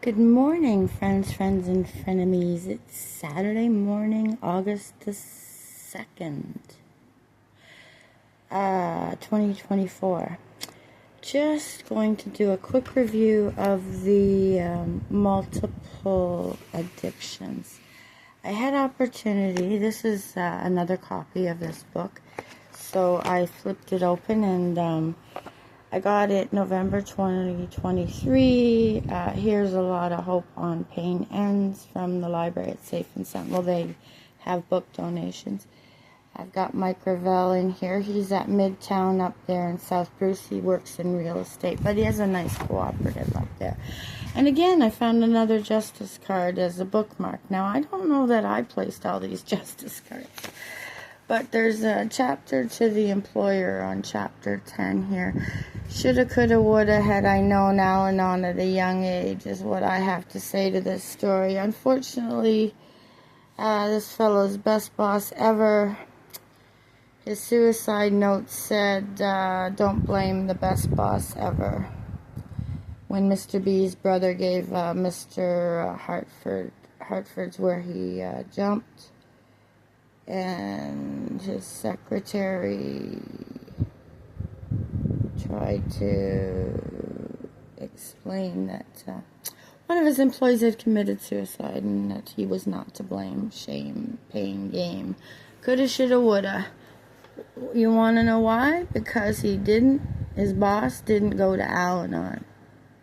Good morning, friends, and frenemies. It's Saturday morning, August the 2nd, 2024. Just going to do a quick review of the multiple addictions. I had opportunity. This is another copy of this book. So I flipped it open and I got it November 2023. Here's a lot of hope on pain ends from the library at Safe and Sound. Well, they have book donations. I've got Mike Ravel in here. He's at Midtown up there in South Bruce. He works in real estate, but he has a nice cooperative up there. And again, I found another justice card as a bookmark. Now, I don't know that I placed all these justice cards, but there's a chapter to the employer on chapter 10 here. Shoulda, coulda, woulda, had I known Alanon at a young age is what I have to say to this story. Unfortunately, this fellow's best boss ever, his suicide note said, don't blame the best boss ever. When Mr. B's brother gave Mr. Hartford's where he jumped, and his secretary tried to explain that one of his employees had committed suicide and that he was not to blame. Shame, pain, game. Coulda, shoulda, woulda. You want to know why? Because his boss didn't go to Alanon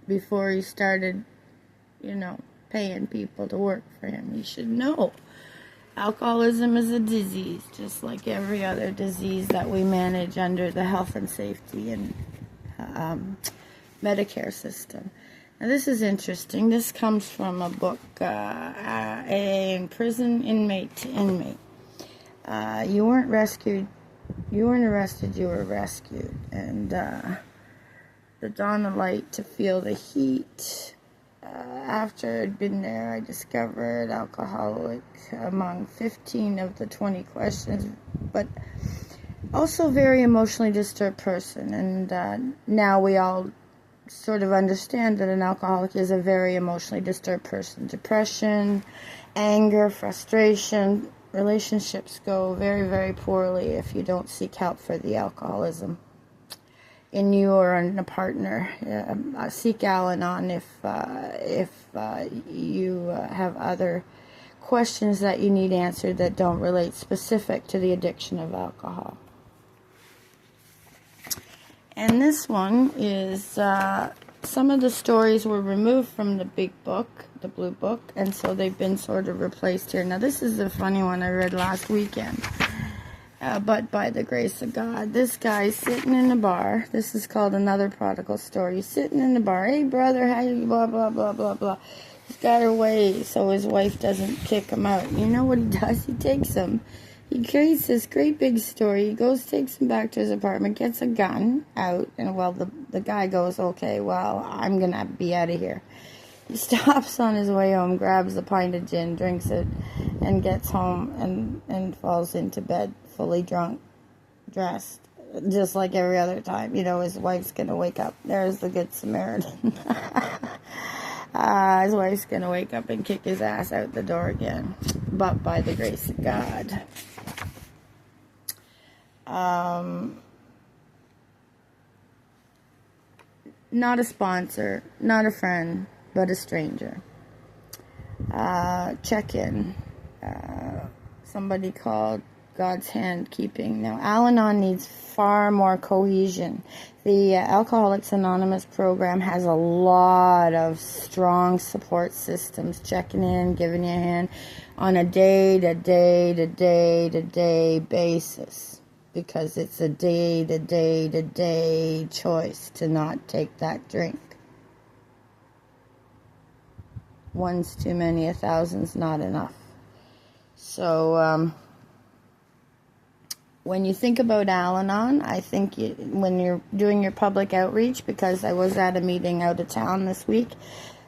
before he started, paying people to work for him. He should know. Alcoholism is a disease, just like every other disease that we manage under the health and safety and Medicare system. Now, this is interesting. This comes from a book, A Prison Inmate to Inmate. You weren't rescued. You weren't arrested. You were rescued. And the dawn of light to feel the heat. After I'd been there, I discovered alcoholic among 15 of the 20 questions, but also very emotionally disturbed person. And now we all sort of understand that an alcoholic is a very emotionally disturbed person. Depression, anger, frustration, relationships go very, very poorly if you don't seek help for the alcoholism in you or in a partner. Seek Alanon if you have other questions that you need answered that don't relate specific to the addiction of alcohol. And this one is some of the stories were removed from the big book, the blue book, and so they've been sort of replaced here. Now, this is the funny one I read last weekend. But by the grace of God, this guy's sitting in a bar. This is called Another Prodigal Story. He's sitting in the bar. Hey, brother, how you, blah, blah, blah, blah, blah. He's got away so his wife doesn't kick him out. You know what he does? He takes him. He creates this great big story. He goes, takes him back to his apartment, gets a gun out, and, the guy goes, okay, well, I'm going to be out of here. He stops on his way home, grabs a pint of gin, drinks it, and gets home and falls into bed. Fully drunk, dressed, just like every other time. His wife's going to wake up. There's the Good Samaritan. His wife's going to wake up and kick his ass out the door again. But by the grace of God. Not a sponsor, not a friend, but a stranger. Check in. Somebody called God's hand keeping. Now, Alanon needs far more cohesion. The Alcoholics Anonymous program has a lot of strong support systems, checking in, giving you a hand on a day-to-day basis, because it's a day-to-day choice to not take that drink. One's too many, 1,000's not enough. So, when you think about Alanon, I think when you're doing your public outreach, because I was at a meeting out of town this week,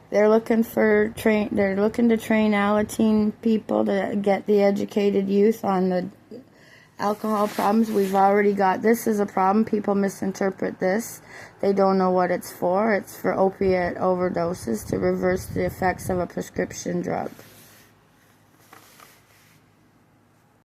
they're looking to train Alateen people to get the educated youth on the Alcohol problems, we've already got, this is a problem. People misinterpret this. They don't know what it's for. It's for opiate overdoses to reverse the effects of a prescription drug.